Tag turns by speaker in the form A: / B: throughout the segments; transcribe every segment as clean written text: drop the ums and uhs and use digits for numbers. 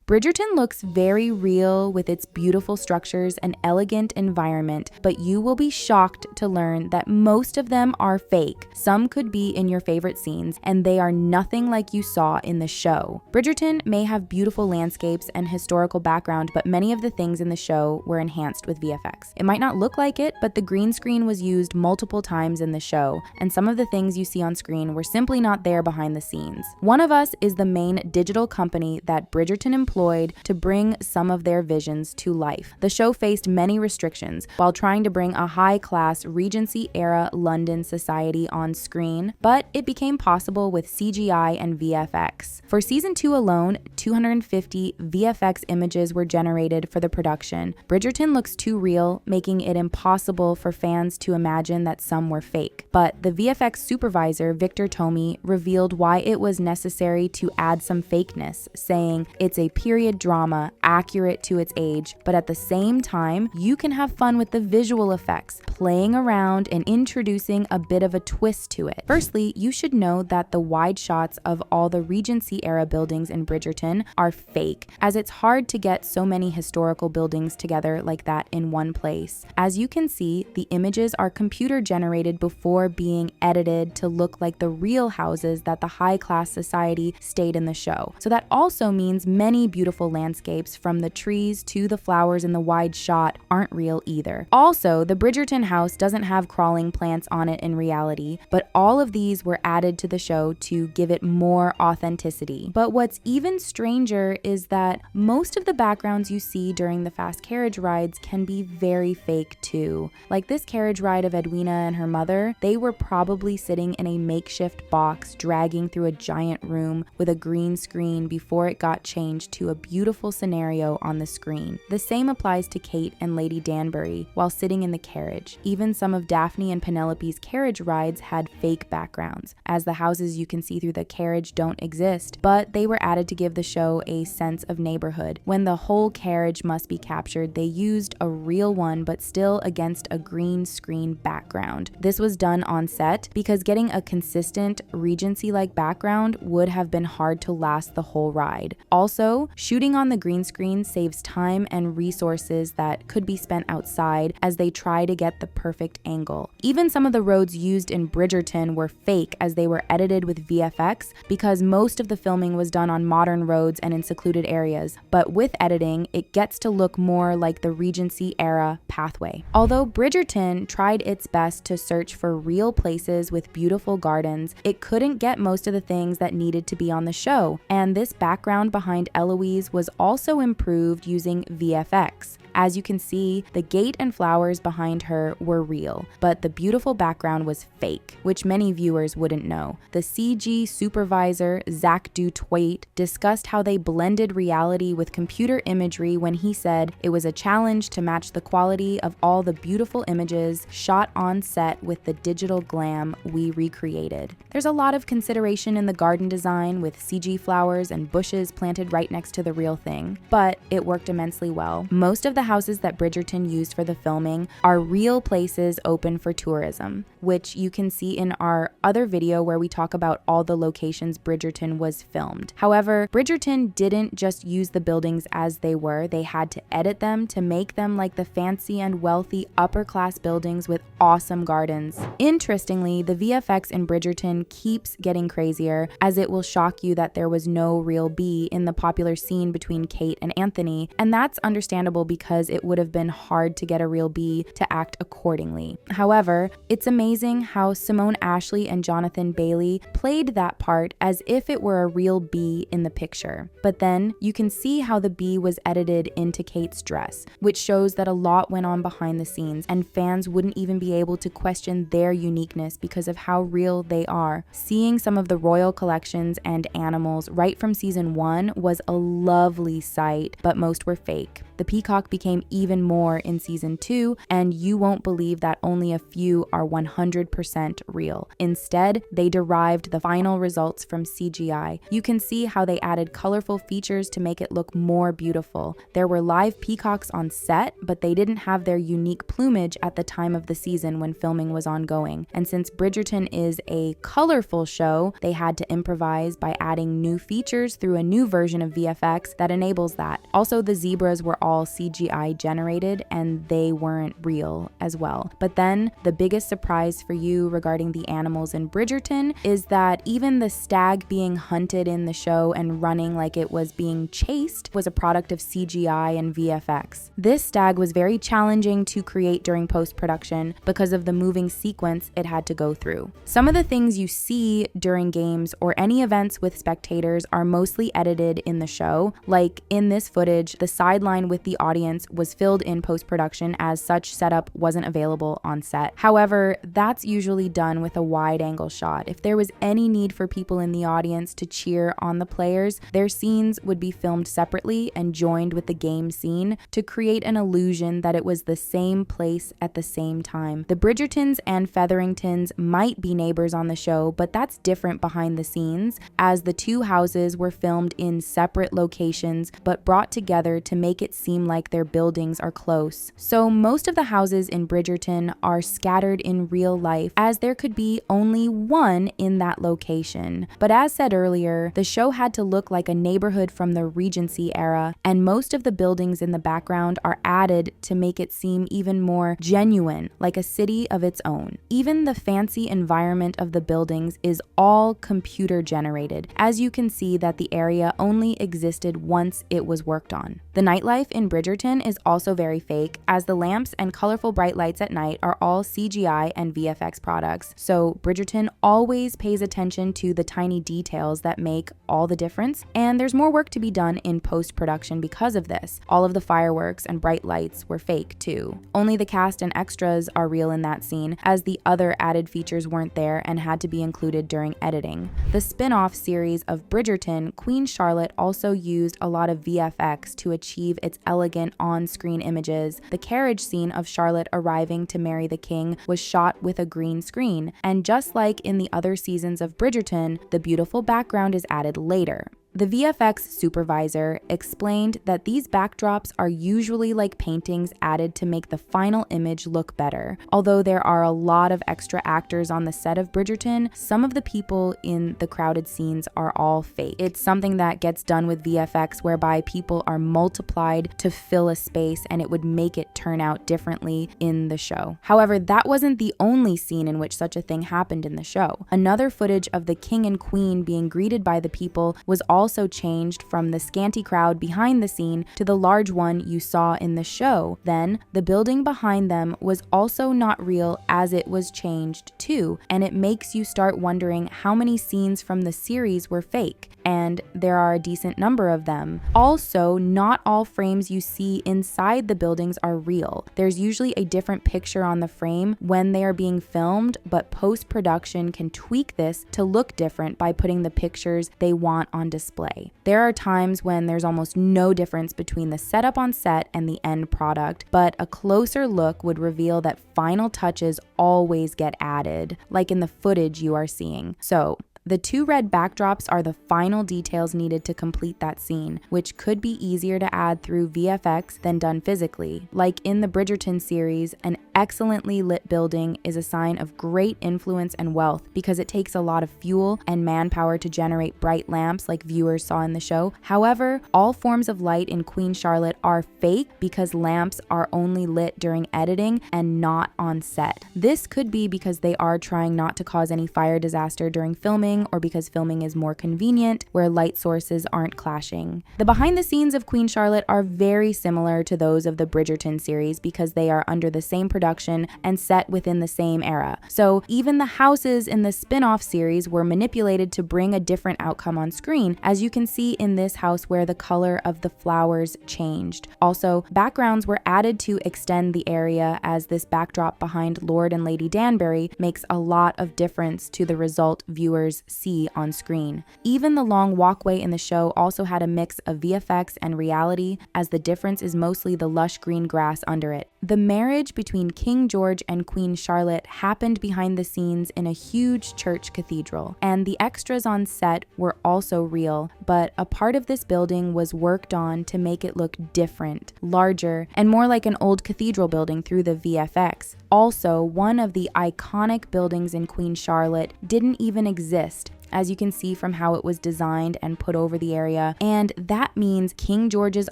A: Bridgerton looks very real with its beautiful structures and elegant environment, but you will be shocked to learn that most of them are fake. Some could be in your favorite scenes, and they are nothing like you saw in the show. Bridgerton may have beautiful landscapes and historical background, but many of the things in the show were enhanced with VFX. It might not look like it, but the green screen was used multiple times in the show, and some of the things you see on screen were simply not there behind the scenes. One of Us is the main digital company that Bridgerton employed to bring some of their visions to life. The show faced many restrictions while trying to bring a high-class Regency-era London society on screen, but it became possible with CGI and VFX. For season 2 alone, 250 VFX images were generated for the production. Bridgerton looks too real, making it impossible for fans to imagine that some were fake. But the VFX supervisor, Victor Tomey, revealed why it was necessary to add some fakeness, saying it's a period drama accurate to its age, but at the same time, you can have fun with the visual effects, playing around and introducing a bit of a twist to it. Firstly, you should know that the wide shots of all the Regency era buildings in Bridgerton are fake, as it's hard to get so many historical buildings together like that in one place. As you can see, the images are computer generated before being edited to look like the real houses that the high-class society stayed in the show. So that also means many beautiful landscapes, from the trees to the flowers in the wide shot, aren't real either. Also, the Bridgerton house doesn't have crawling plants on it in reality, but all of these were added to the show to give it more authenticity. But what's even stranger is that most of the backgrounds you see during the fast carriage rides can be very fake too. Like this carriage ride of Edwina and her mother, they were probably sitting in a makeshift box dragging through a giant room with a green screen before it got changed to a beautiful scenario on the screen. The same applies to Kate and Lady Danbury while sitting in the carriage. Even some of Daphne and Penelope's carriage rides had fake backgrounds, as the houses you can see through the carriage don't exist, but they were added to give the show a sense of neighborhood. When the whole carriage must be captured, they used a real one, but still against a green screen background. This was done on set because getting a consistent Regency-like background would have been hard to last the whole ride. Also, shooting on the green screen saves time and resources that could be spent outside as they try to get the perfect angle. Even some of the roads used in Bridgerton were fake, as they were edited with VFX because most of the filming was done on modern roads and in secluded areas, but with editing, it gets to look more like the Regency era pathway. Although Bridgerton tried its best to search for real places with beautiful gardens, it couldn't get most of the things that needed to be on the show, and this background behind Eloise was also improved using VFX. As you can see, the gate and flowers behind her were real, but the beautiful background was fake, which many viewers wouldn't know. The CG supervisor, Zach Dutoit, discussed how they blended reality with computer imagery when he said it was a challenge to match the quality of all the beautiful images shot on set with the digital glam we recreated. There's a lot of consideration in the garden design, with CG flowers and bushes planted right next to the real thing, but it worked immensely well. Most of the houses that Bridgerton used for the filming are real places open for tourism, which you can see in our other video where we talk about all the locations Bridgerton was filmed. However, Bridgerton didn't just use the buildings as they were, they had to edit them to make them like the fancy and wealthy upper-class buildings with awesome gardens. Interestingly, the VFX in Bridgerton keeps getting crazier, as it will shock you that there was no real bee in the popular scene between Kate and Anthony, and that's understandable because it would have been hard to get a real bee to act accordingly. However, it's amazing how Simone Ashley and Jonathan Bailey played that part as if it were a real bee in the picture. But then you can see how the bee was edited into Kate's dress, which shows that a lot went on behind the scenes, and fans wouldn't even be able to question their uniqueness because of how real they are. Seeing some of the royal collections and animals right from season 1 was a lovely sight, but most were fake. The peacock became even more in season 2, and you won't believe that only a few are 100% real. Instead, they derived the final results from CGI. You can see how they added colorful features to make it look more beautiful. There were live peacocks on set, but they didn't have their unique plumage at the time of the season when filming was ongoing. And since Bridgerton is a colorful show, they had to improvise by adding new features through a new version of VFX that enables that. Also, the zebras were all CGI generated and they weren't real as well. But then the biggest surprise for you regarding the animals in Bridgerton is that even the stag being hunted in the show and running like it was being chased was a product of CGI and VFX. This stag was very challenging to create during post-production because of the moving sequence it had to go through. Some of the things you see during games or any events with spectators are mostly edited in the show. Like in this footage, the sideline with the audience was filled in post-production as such setup wasn't available on set. However, that's usually done with a wide-angle shot. If there was any need for people in the audience to cheer on the players, their scenes would be filmed separately and joined with the game scene to create an illusion that it was the same place at the same time. The Bridgertons and Featheringtons might be neighbors on the show, but that's different behind the scenes, as the two houses were filmed in separate locations but brought together to make it seem like their buildings are close. So most of the houses in Bridgerton are scattered in real life, as there could be only one in that location. But as said earlier, the show had to look like a neighborhood from the Regency era, and most of the buildings in the background are added to make it seem even more genuine, like a city of its own. Even the fancy environment of the buildings is all computer generated, as you can see that the area only existed once it was worked on. The nightlife in Bridgerton is also very fake, as the lamps and colorful bright lights at night are all CGI and VFX products. So Bridgerton always pays attention to the tiny details that make all the difference, and there's more work to be done in post-production because of this. All of the fireworks and bright lights were fake too. Only the cast and extras are real in that scene, as the other added features weren't there and had to be included during editing. The spin-off series of Bridgerton, Queen Charlotte also used a lot of VFX to achieve its elegant on-screen images. The carriage scene of Charlotte arriving to marry the king was shot with a green screen, and just like in the other seasons of Bridgerton, the beautiful background is added later. The VFX supervisor explained that these backdrops are usually like paintings added to make the final image look better. Although there are a lot of extra actors on the set of Bridgerton, some of the people in the crowded scenes are all fake. It's something that gets done with VFX, whereby people are multiplied to fill a space and it would make it turn out differently in the show. However, that wasn't the only scene in which such a thing happened in the show. Another footage of the king and queen being greeted by the people was also changed from the scanty crowd behind the scene to the large one you saw in the show. Then, the building behind them was also not real, as it was changed too, and it makes you start wondering how many scenes from the series were fake. And there are a decent number of them. Also, not all frames you see inside the buildings are real. There's usually a different picture on the frame when they are being filmed, but post-production can tweak this to look different by putting the pictures they want on display. There are times when there's almost no difference between the setup on set and the end product, but a closer look would reveal that final touches always get added, like in the footage you are seeing. So, the two red backdrops are the final details needed to complete that scene, which could be easier to add through VFX than done physically. Like in the Bridgerton series, an excellently lit building is a sign of great influence and wealth because it takes a lot of fuel and manpower to generate bright lamps like viewers saw in the show. However, all forms of light in Queen Charlotte are fake because lamps are only lit during editing and not on set. This could be because they are trying not to cause any fire disaster during filming, or because filming is more convenient where light sources aren't clashing. The behind the scenes of Queen Charlotte are very similar to those of the Bridgerton series because they are under the same production production and set within the same era. So even the houses in the spin-off series were manipulated to bring a different outcome on screen, as you can see in this house where the color of the flowers changed. Also, backgrounds were added to extend the area, as this backdrop behind Lord and Lady Danbury makes a lot of difference to the result viewers see on screen. Even the long walkway in the show also had a mix of VFX and reality, as the difference is mostly the lush green grass under it. The marriage between King George and Queen Charlotte happened behind the scenes in a huge church cathedral, and the extras on set were also real, but a part of this building was worked on to make it look different, larger, and more like an old cathedral building through the VFX. Also, one of the iconic buildings in Queen Charlotte didn't even exist, as you can see from how it was designed and put over the area, and that means King George's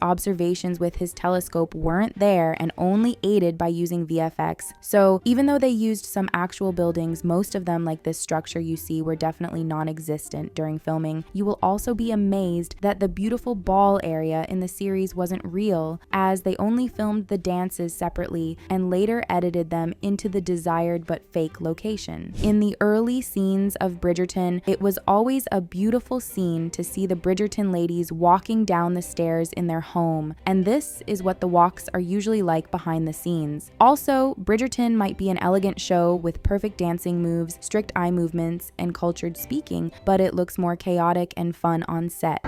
A: observations with his telescope weren't there and only aided by using VFX. So even though they used some actual buildings, most of them, like this structure you see, were definitely non-existent during filming. You will also be amazed that the beautiful ball area in the series wasn't real, as they only filmed the dances separately and later edited them into the desired but fake location. In the early scenes of Bridgerton, it was always a beautiful scene to see the Bridgerton ladies walking down the stairs in their home, and this is what the walks are usually like behind the scenes. Also, Bridgerton might be an elegant show with perfect dancing moves, strict eye movements, and cultured speaking, but it looks more chaotic and fun on set.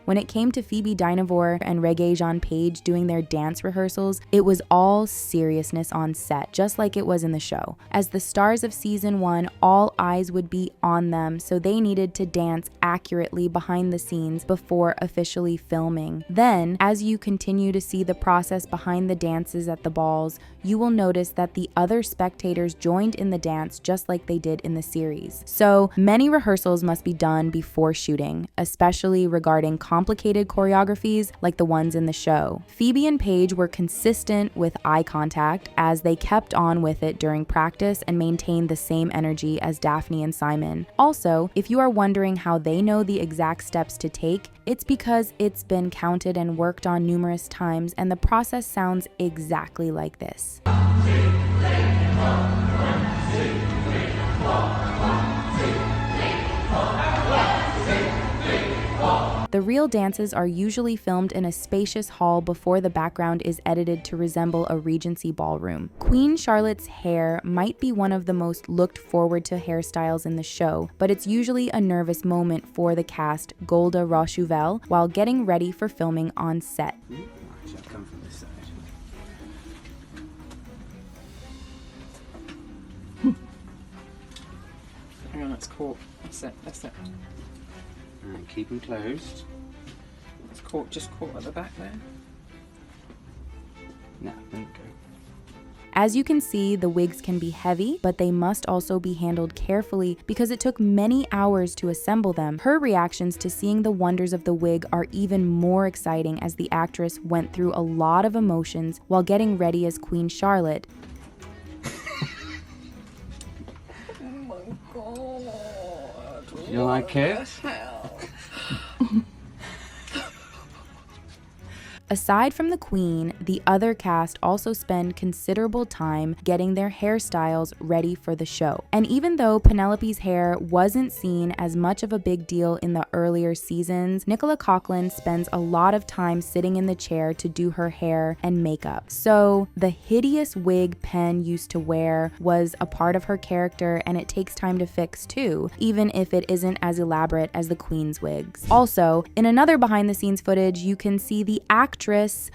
A: When it came to Phoebe Dynevor and Regé-Jean Page doing their dance rehearsals, it was all seriousness on set, just like it was in the show. As the stars of season 1, all eyes would be on them, so they needed to dance accurately behind the scenes before officially filming. Then, as you continue to see the process behind the dances at the balls, you will notice that the other spectators joined in the dance just like they did in the series. So many rehearsals must be done before shooting, especially regarding complicated choreographies like the ones in the show. Phoebe and Paige were consistent with eye contact, as they kept on with it during practice and maintained the same energy as Daphne and Simon. Also, if you are wondering how they know the exact steps to take, it's because it's been counted and worked on numerous times, and the process sounds exactly like this. The real dances are usually filmed in a spacious hall before the background is edited to resemble a Regency ballroom. Queen Charlotte's hair might be one of the most looked forward to hairstyles in the show, but it's usually a nervous moment for the cast, Golda Rochouvel, while getting ready for filming on set.
B: Actually, I'll come from this side. Hang on, that's caught. That's it, that's it.
C: And keep them closed.
B: It's caught, just caught at the back there.
C: Now, there we go.
A: As you can see, the wigs can be heavy, but they must also be handled carefully because it took many hours to assemble them. Her reactions to seeing the wonders of the wig are even more exciting, as the actress went through a lot of emotions while getting ready as Queen Charlotte.
C: You like it?
A: Aside from the Queen, the other cast also spend considerable time getting their hairstyles ready for the show. And even though Penelope's hair wasn't seen as much of a big deal in the earlier seasons, Nicola Coughlan spends a lot of time sitting in the chair to do her hair and makeup. So the hideous wig Pen used to wear was a part of her character, and it takes time to fix too, even if it isn't as elaborate as the Queen's wigs. Also, in another behind the scenes footage, you can see the actress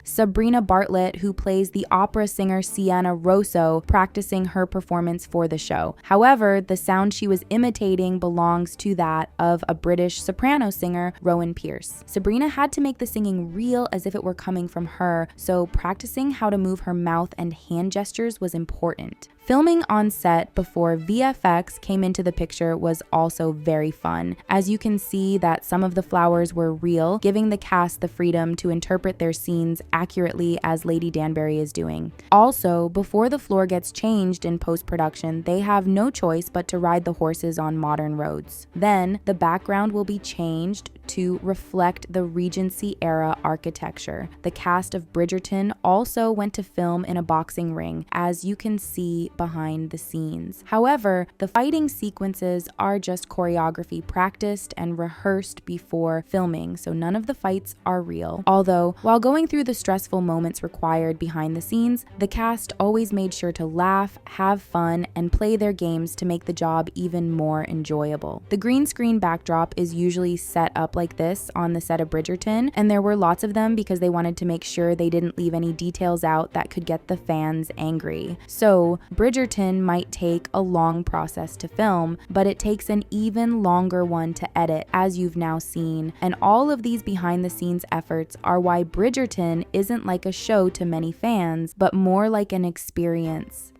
A: Sabrina Bartlett, who plays the opera singer Sienna Rosso, practicing her performance for the show. However, the sound she was imitating belongs to that of a British soprano singer, Rowan Pierce. Sabrina had to make the singing real as if it were coming from her, so practicing how to move her mouth and hand gestures was important. Filming on set before VFX came into the picture was also very fun, as you can see that some of the flowers were real, giving the cast the freedom to interpret their scenes accurately as Lady Danbury is doing. Also, before the floor gets changed in post-production, they have no choice but to ride the horses on modern roads. Then, the background will be changed to reflect the Regency era architecture. The cast of Bridgerton also went to film in a boxing ring, as you can see behind the scenes. However, the fighting sequences are just choreography practiced and rehearsed before filming, so none of the fights are real. Although, while going through the stressful moments required behind the scenes, the cast always made sure to laugh, have fun, and play their games to make the job even more enjoyable. The green screen backdrop is usually set up like this on the set of Bridgerton, and there were lots of them because they wanted to make sure they didn't leave any details out that could get the fans angry. So, Bridgerton might take a long process to film, but it takes an even longer one to edit, as you've now seen, and all of these behind the scenes efforts are why Bridgerton isn't like a show to many fans, but more like an experience.